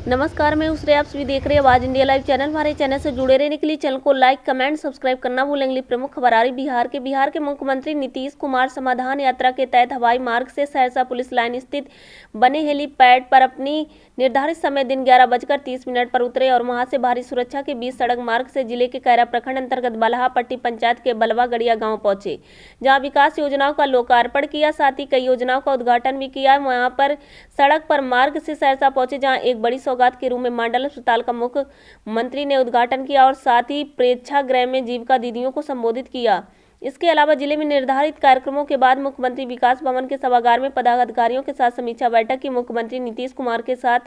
नमस्कार, मैं उस आप सभी देख रहे हैं आवाज इंडिया लाइव चैनल। हमारे चैनल से जुड़े रहने के लिए चैनल को लाइक, कमेंट, सब्सक्राइब करना भूलेंगे। प्रमुख खबर आ रही बिहार के मुख्यमंत्री नीतीश कुमार समाधान यात्रा के तहत हवाई मार्ग से सहरसा पुलिस लाइन स्थित बने हेलीपैड पर अपनी निर्धारित समय दिन 11:30 पर उतरे और वहां से भारी सुरक्षा के बीच सड़क मार्ग से जिले के कैरा प्रखंड अंतर्गत बल्हापट्टी पंचायत के बलवा गड़िया गाँव पहुंचे, जहाँ विकास योजनाओं का लोकार्पण किया, साथ ही कई योजनाओं का उद्घाटन भी किया। वहां पर सड़क पर मार्ग से सहरसा पहुंचे, जहां एक बड़ी सौगात के रूप में मंडल अस्पताल का मुख्यमंत्री ने उद्घाटन किया और साथ ही प्रेक्षागृह में जीविका दीदियों को संबोधित किया। इसके अलावा जिले में निर्धारित कार्यक्रमों के बाद मुख्यमंत्री विकास भवन के सभागार में पदाधिकारियों के साथ समीक्षा बैठक की। मुख्यमंत्री नीतीश कुमार के साथ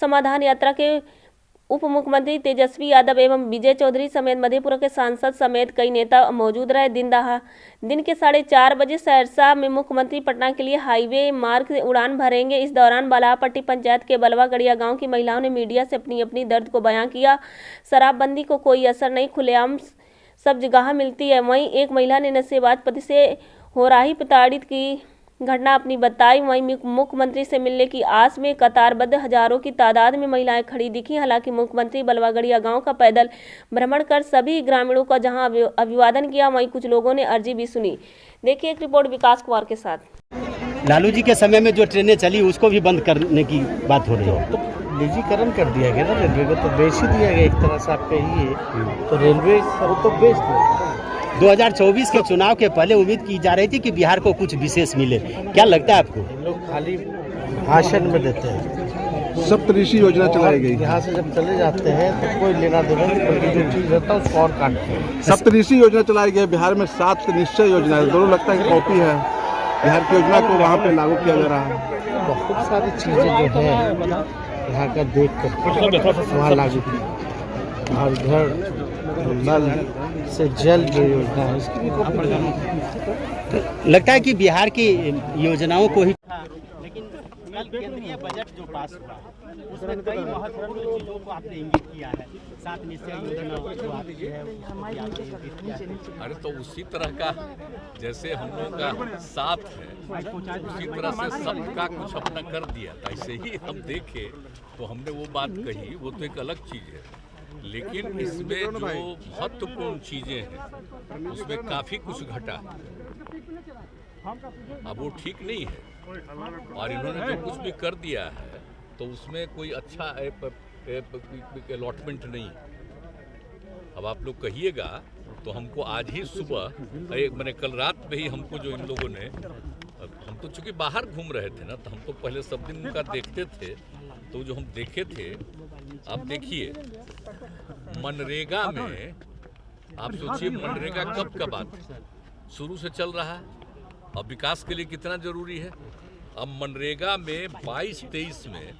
समाधान यात्रा के उप मुख्यमंत्री तेजस्वी यादव एवं विजय चौधरी समेत मधेपुरा के सांसद समेत कई नेता मौजूद रहे। दिन के 4:30 बजे सहरसा में मुख्यमंत्री पटना के लिए हाईवे मार्ग से उड़ान भरेंगे। इस दौरान बल्हापट्टी पंचायत के बलवा गड़िया गांव की महिलाओं ने मीडिया से अपनी दर्द को बयां किया। शराबबंदी को कोई असर नहीं, खुलेआम सब जगह मिलती है। वहीं एक महिला ने नशेबाज पति से हो रही प्रताड़ित की घटना अपनी बताई। वहीं मुख्यमंत्री से मिलने की आस में कतारबद्ध हजारों की तादाद में महिलाएं खड़ी दिखी। हालांकि मुख्यमंत्री बलवागड़िया गांव का पैदल भ्रमण कर सभी ग्रामीणों का जहां अभिवादन किया, वहीं कुछ लोगों ने अर्जी भी सुनी। देखिए एक रिपोर्ट विकास कुमार के साथ। लालू जी के समय में जो ट्रेनें चली उसको भी बंद करने की बात हो रही है। तो निजीकरण कर दिया गया ना, रेलवे को तो बेच ही दिया गया एक तरह से। आप कहिए तो रेलवे वो तो बेच दिया। 2024 के चुनाव के पहले उम्मीद की जा रही थी कि बिहार को कुछ विशेष मिले, क्या लगता है आपको? लोग खाली भाषण में देते हैं। सप्तऋषि योजना चलाई गई। यहाँ से जब चले जाते हैं तो कोई लेना देना नहीं, बल्कि जो चीज़ रहता है उसको और काटते हैं। सप्तऋषि योजना चलाई गई बिहार में, 7 निश्चय योजना है, दोनों लगता है कि कॉपी है। बिहार की योजना को वहाँ पे लागू किया जा रहा है। बहुत सारी चीज़ें जो है यहाँ का देख कर वहाँ लागू की। और घर नल से जल जो योजना है इसकी भी लगता है कि बिहार की योजनाओं को ही, लेकिन कल केंद्रीय बजट जो पास हुआ उसमें कई महत्वपूर्ण चीजों को आपने इंगित किया है। 7 निश्चय योजना जो आपकी है अरे तो उसी तरह का जैसे हम लोग का साथ है उसी तरह से सबका कुछ अपना कर दिया था। ऐसे ही हम देखे तो हमने वो बात कही, वो तो एक अलग चीज़ है, लेकिन इसमें जो महत्वपूर्ण चीज़ें हैं उसमें काफ़ी कुछ घटा। अब वो ठीक नहीं है और इन्होंने जो कुछ भी कर दिया है तो उसमें कोई अच्छा अलॉटमेंट नहीं। अब आप लोग कहिएगा तो हमको आज ही सुबह मैंने कल रात में ही हमको जो इन लोगों ने, हम तो चूँकि बाहर घूम रहे थे ना, तो हम तो पहले सब दिन उनका देखते थे, तो जो हम देखे थे, आप देखिए मनरेगा में, आप सोचिए मनरेगा कब का बात शुरू से चल रहा है, अब विकास के लिए कितना जरूरी है। अब मनरेगा में 22-23 में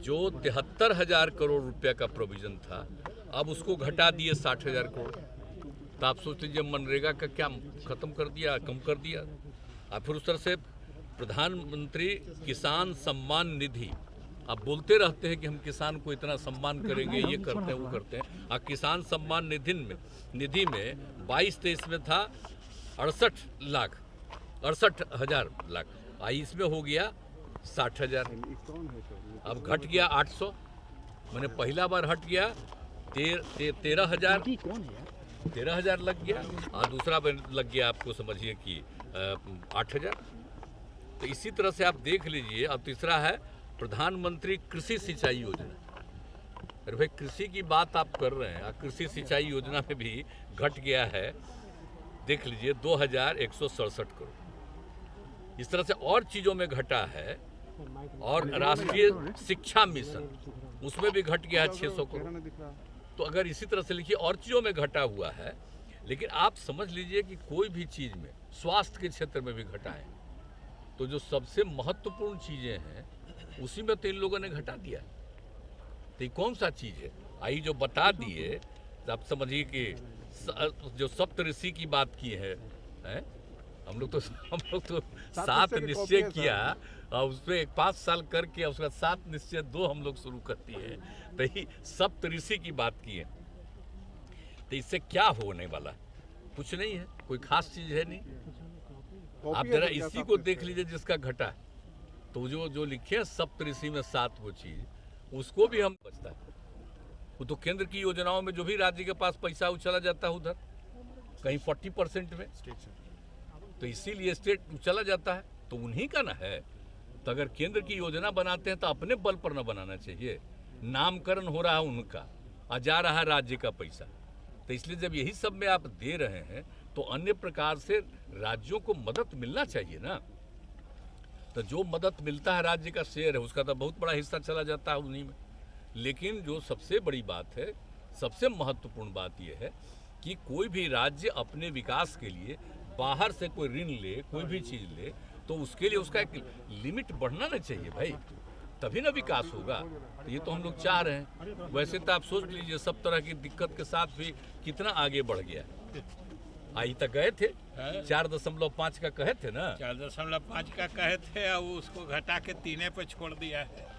जो 73,000 करोड़ रुपया का प्रोविजन था, अब उसको घटा दिए 60,000 करोड़। तो आप सोचते लीजिए मनरेगा का क्या खत्म कर दिया, कम कर दिया। और फिर उस तरह से प्रधानमंत्री किसान सम्मान निधि, आप बोलते रहते हैं कि हम किसान को इतना सम्मान करेंगे, ये करते हैं वो करते हैं। और किसान सम्मान निधि में 22-23 में था 68,000 लाख, इसमें हो गया 60,000। अब घट गया 800, मैंने पहला बार हट गया 13,000 लग गया और दूसरा बार लग गया आपको समझिए कि 8,000। तो इसी तरह से आप देख लीजिए। अब तीसरा है प्रधानमंत्री कृषि सिंचाई योजना। अरे भाई कृषि की बात आप कर रहे हैं, कृषि सिंचाई योजना में भी घट गया है, देख लीजिए 2,167 करोड़। इस तरह से और चीज़ों में घटा है। और राष्ट्रीय शिक्षा मिशन उसमें भी घट गया है 600 करोड़। तो अगर इसी तरह से लिखिए और चीज़ों में घटा हुआ है, लेकिन आप समझ लीजिए कि कोई भी चीज़ में, स्वास्थ्य के क्षेत्र में भी घटा है, तो जो सबसे महत्वपूर्ण चीज़ें हैं उसी में तो इन लोगों ने घटा दिया। तो ये कौन सा चीज़ है? आई जो बता दिए, तो आप समझिए कि जो सप्तऋषि की बात की है, हम लोग तो 7 निश्चय किया और उसमें 5 साल करके उसका 7 निश्चय 2 हम लोग शुरू करती है, तो ही सप्तऋषि की बात की है। तो इससे क्या होने वाला? कुछ नहीं है, कोई खास चीज़ है नहीं। आप जरा इसी को देख लीजिए जिसका घटा, तो जो लिखे सप्तऋषि में 7 वो चीज़, उसको भी हम बचता है। वो तो केंद्र की योजनाओं में जो भी राज्य के पास पैसा वो चला जाता है उधर, कहीं 40% में, तो इसीलिए स्टेट चला जाता है, तो उन्हीं का ना है। तो अगर केंद्र की योजना बनाते हैं तो अपने बल पर न बनाना चाहिए। नामकरण हो रहा है उनका, आ जा रहा है राज्य का पैसा, तो इसलिए जब यही सब में आप दे रहे हैं तो अन्य प्रकार से राज्यों को मदद मिलना चाहिए ना। तो जो मदद मिलता है राज्य का शेयर है उसका तो बहुत बड़ा हिस्सा चला जाता है उन्हीं में। लेकिन जो सबसे बड़ी बात है, सबसे महत्वपूर्ण बात यह है कि कोई भी राज्य अपने विकास के लिए बाहर से कोई ऋण ले, कोई भी चीज़ ले, तो उसके लिए उसका एक लिमिट बढ़ना ना चाहिए भाई, तभी ना विकास होगा। तो ये तो हम लोग चाह रहे हैं। वैसे तो आप सोच लीजिए सब तरह की दिक्कत के साथ भी कितना आगे बढ़ गया। आई तक गए थे 4.5 का कहे थे ना, 4.5 का कहे थे, अब उसको घटा के 3 पे छोड़ दिया है।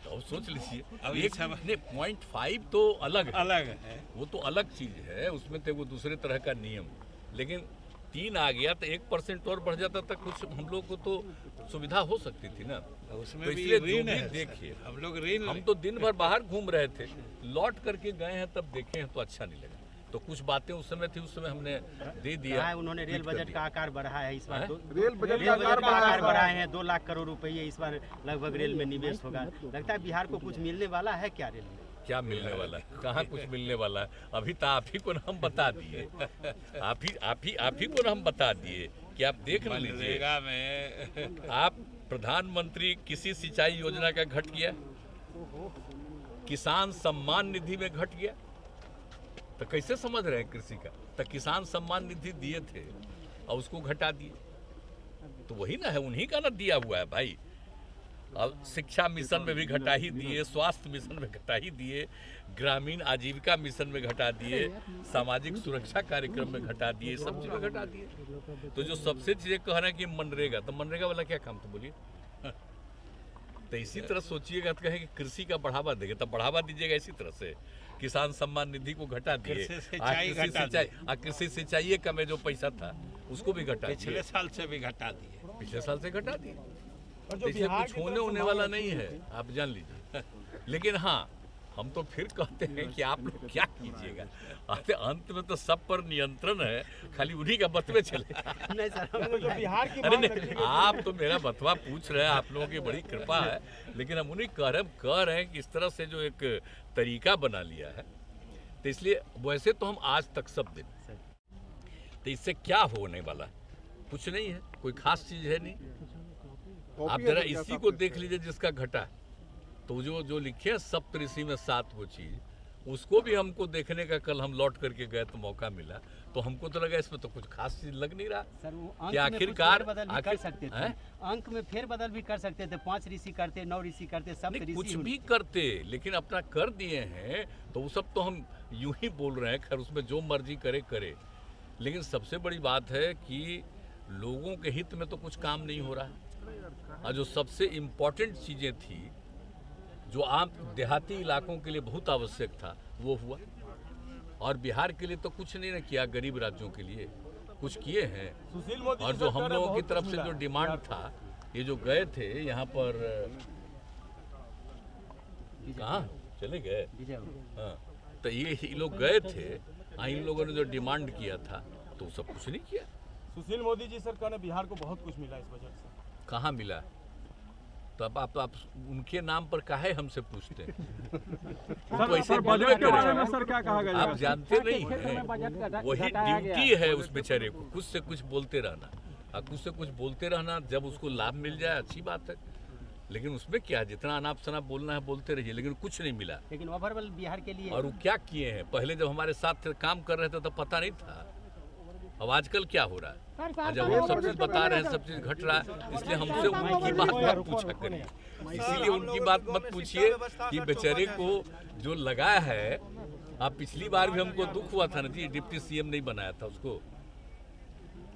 तो सोच लीजिए, अब एक सब 0.5 तो अलग है, वो तो अलग चीज है, उसमें तो वो दूसरे तरह का नियम। लेकिन 3 आ गया तो 1% और बढ़ जाता तक कुछ हम लोग को तो सुविधा हो सकती थी ना। उसमें तो भी इसलिए ऋण है। देखिए, हम लोग ऋण, हम तो दिन भर बाहर घूम रहे थे, लौट करके गए हैं तब देखे हैं तो अच्छा नहीं लगा। तो कुछ बातें उस समय थी, उस समय हमने दे दिया। कहा है उन्होंने रेल बजट का आकार बढ़ाया है इस बार, रेल बजट का आकार बढ़ाए हैं, 2 लाख करोड़ रुपये इस बार लगभग रेल में निवेश होगा। लगता है बिहार को कुछ मिलने वाला है क्या रेल में? क्या मिलने वाला है? कहाँ कुछ मिलने वाला है? अभी तो आप ही को ना हम बता दिए, आप ही को ना हम बता दिए कि आप देख लीजिए। मनरेगा में आप प्रधानमंत्री कृषि सिंचाई योजना का घट गया, किसान सम्मान निधि में घट गया, तो कैसे समझ रहे हैं कृषि का? तो किसान सम्मान निधि दिए थे और उसको घटा दिए, तो वही ना है, उन्हीं का ना दिया हुआ है भाई। अब शिक्षा मिशन में भी घटा ही दिए, स्वास्थ्य मिशन में घटा ही दिए, ग्रामीण आजीविका मिशन में घटा दिए, सामाजिक सुरक्षा कार्यक्रम में घटा दिए, सब चीज़ में घटा दिए। तो जो सबसे चीज़ें कह रहे हैं कि मनरेगा, तो मनरेगा वाला क्या काम था बोलिए? तो इसी तरह सोचिएगा तो कहें कि कृषि का बढ़ावा देंगे, तब बढ़ावा दीजिएगा इसी तरह से। किसान सम्मान निधि को घटा दिए, कृषि सिंचाई का में जो पैसा था उसको भी घटा दिए, पिछले साल से भी घटा दिए, पिछले साल से घटा दिए। इसलिए कुछ होने वाला नहीं है, आप जान लीजिए। लेकिन हाँ, हम तो फिर कहते हैं कि आप लोग क्या कीजिएगा, अंत में तो सब पर नियंत्रण है, खाली उन्हीं का बतवे चले। नहीं सर, जो बिहार की अरे नहीं, आप तो मेरा बतवा पूछ रहे हैं, आप लोगों की बड़ी कृपा है, लेकिन हम उन्हीं कह रहे हैं कि इस तरह से जो एक तरीका बना लिया है, तो इसलिए वैसे तो हम आज तक सब दिन, तो इससे क्या होने वाला? कुछ नहीं है, कोई खास चीज है नहीं। आप जरा इसी को देख लीजिए जिसका घटा, तो जो लिखे हैं सप्तऋषि में 7 वो चीज, उसको भी हमको देखने का कल हम लौट करके गए तो मौका मिला, तो हमको तो लगा इसमें तो कुछ खास चीज लग नहीं रहा सर वो कि अंक आखिरकार में फेरबदल भी कर सकते थे, अंक में फेरबदल भी कर सकते थे, 5 ऋषि करते, 9 ऋषि करते, सब नहीं, ऋषि कुछ भी करते, लेकिन अपना कर दिए हैं तो वो सब तो हम यूं ही बोल रहे हैं, खैर उसमें जो मर्जी करे। लेकिन सबसे बड़ी बात है कि लोगों के हित में तो कुछ काम नहीं हो रहा, और जो सबसे इम्पोर्टेंट चीज़ें थी, जो आम देहाती इलाकों के लिए बहुत आवश्यक था, वो हुआ। और बिहार के लिए तो कुछ नहीं ना किया, गरीब राज्यों के लिए कुछ किए हैं। सुशील मोदी और जो हम लोगों की तरफ से जो डिमांड था, ये जो गए थे यहाँ पर, कहाँ चले गए, हाँ, तो ये लोग गए थे, इन लोगों ने जो डिमांड किया था तो सब कुछ नहीं किया। सुशील मोदी जी सरकार ने बिहार को बहुत कुछ मिला इस बजट से। कहाँ मिला? तो अब आप उनके नाम पर काहे हमसे पूछते हैं? तो ऐसे बोलबे करें, सर क्या कहा गया? आप जानते नहीं हैं, वही ड्यूटी है उस बेचारे को, कुछ से कुछ बोलते रहना, और कुछ से कुछ बोलते रहना, जब उसको लाभ मिल जाए अच्छी बात है, लेकिन उसमें क्या, जितना अनाप शनाप बोलना है बोलते रहिए, लेकिन कुछ नहीं मिला। लेकिन ओवरऑल बिहार के लिए और वो क्या किए हैं? पहले जब हमारे साथ काम कर रहे थे तो पता नहीं था, अब आजकल क्या हो रहा है, जब वो सब चीज़ बता रहे हैं, सब चीज़ घट रहा है, इसलिए हमसे उनकी बात मत पूछा करिए, इसीलिए उनकी बात मत पूछिए कि बेचारे को जो लगा है। आप पिछली बार भी हमको दुख हुआ था ना जी, डिप्टी सीएम नहीं बनाया था उसको,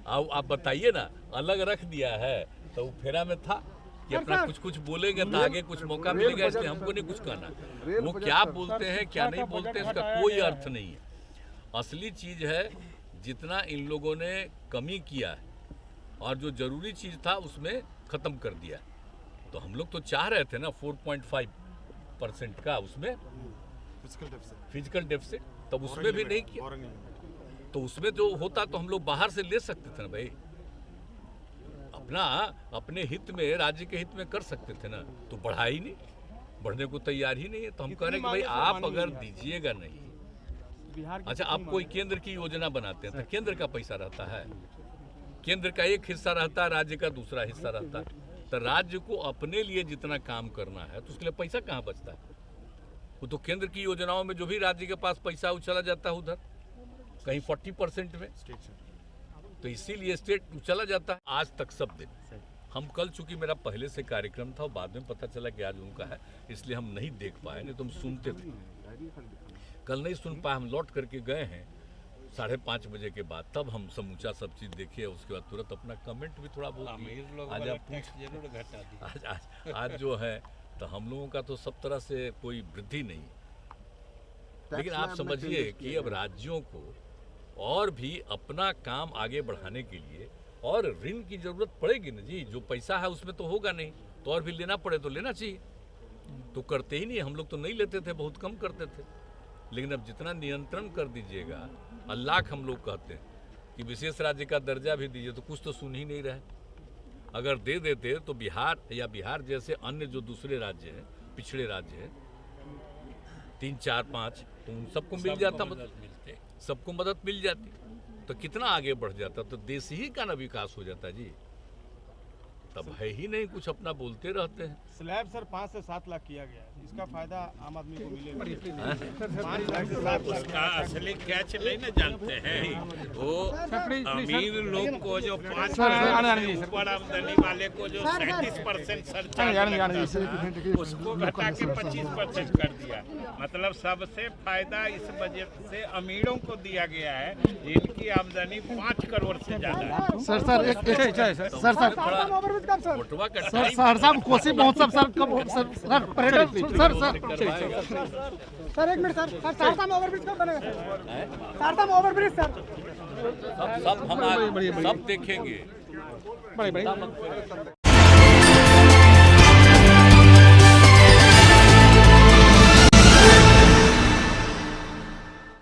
आप बताइए ना, अलग रख दिया है, तो वो फेरा में था कि अपना कुछ बोलेंगे तो आगे कुछ मौका मिलेगा, इसलिए हमको नहीं कुछ कहना। वो क्या बोलते हैं क्या नहीं बोलते हैं उसका कोई अर्थ नहीं है। असली चीज़ है जितना इन लोगों ने कमी किया है और जो ज़रूरी चीज़ था उसमें ख़त्म कर दिया। तो हम लोग तो चाह रहे थे ना 4.5 40% का उसमें फिजिकल डेफिसिट, तब उसमें भी नहीं किया। तो उसमें जो होता तो हम लोग बाहर से ले सकते थे ना भाई, अपने हित में, राज्य के हित में कर सकते थे ना, तो बढ़ा ही नहीं, बढ़ने को तैयार ही नहीं है। तो हम कह रहे हैं कि भाई आप अगर दीजिएगा नहीं, अच्छा आप कोई केंद्र की योजना बनाते हैं तो केंद्र का पैसा रहता है, केंद्र का एक हिस्सा रहता है, राज्य का दूसरा हिस्सा रहता है। तो राज्य को अपने लिए जितना काम करना है तो उसके लिए पैसा कहाँ बचता है? वो तो केंद्र की योजनाओं में जो भी राज्य के पास पैसा वो चला जाता है उधर, कहीं 40% में, तो इसीलिए स्टेट चला जाता है। आज तक सब दिन हम कल, चूंकि मेरा पहले से कार्यक्रम था और बाद में पता चला कि आज उनका है, इसलिए हम नहीं देख पाए, नहीं तो हम सुनते थे। कल नहीं सुन पाए, हम लौट करके गए हैं 5:30 बजे के बाद, तब हम समूचा सब चीज़ देखे, उसके बाद तुरंत अपना कमेंट भी थोड़ा बहुत आज आप जरूर घटा दिया। आज जो है तो हम लोगों का तो सब तरह से कोई वृद्धि नहीं, लेकिन आप समझिए कि अब राज्यों को और भी अपना काम आगे बढ़ाने के लिए और ऋण की जरूरत पड़ेगी ना जी। जो पैसा है उसमें तो होगा नहीं, तो और भी लेना पड़े तो लेना चाहिए, तो करते ही नहीं। हम लोग तो नहीं लेते थे, बहुत कम करते थे, लेकिन अब जितना नियंत्रण कर दीजिएगा, अल्लाह हम लोग कहते हैं कि विशेष राज्य का दर्जा भी दीजिए, तो कुछ तो सुन ही नहीं रहे। अगर दे देते तो बिहार या बिहार जैसे अन्य जो दूसरे राज्य हैं, पिछड़े राज्य हैं 3, 4, 5, तो उन सबको मिल जाता, सबको मदद मिल जाती, तो कितना आगे बढ़ जाता, तो देश ही का ना विकास हो जाता जी। तब है ही नहीं, कुछ अपना बोलते रहते हैं। स्लैब सर 5 से 7 लाख किया गया है, इसका फायदा आम आदमी को मिलेगा। 5 लाख से 7 लाख उसका असली कैच नहीं ना जानते हैं। वो अमीर लोग को जो 5 लाख से ऊपर आमदनी वाले को जो 37% सरचार्ज उसको घटा के 25% कर दिया। मतलब सबसे फायदा इस बजट से अमीरों को दिया गया है, जिनकी आमदनी 5 करोड़ से ज्यादा है। सहरसा में कोसी महोत्सव सर कब सर पर्यटन सर एक मिनट सर सहरसा में ओवरब्रिज कब बनेगा? सहरसा में ओवरब्रिज सर सब हम सब देखेंगे।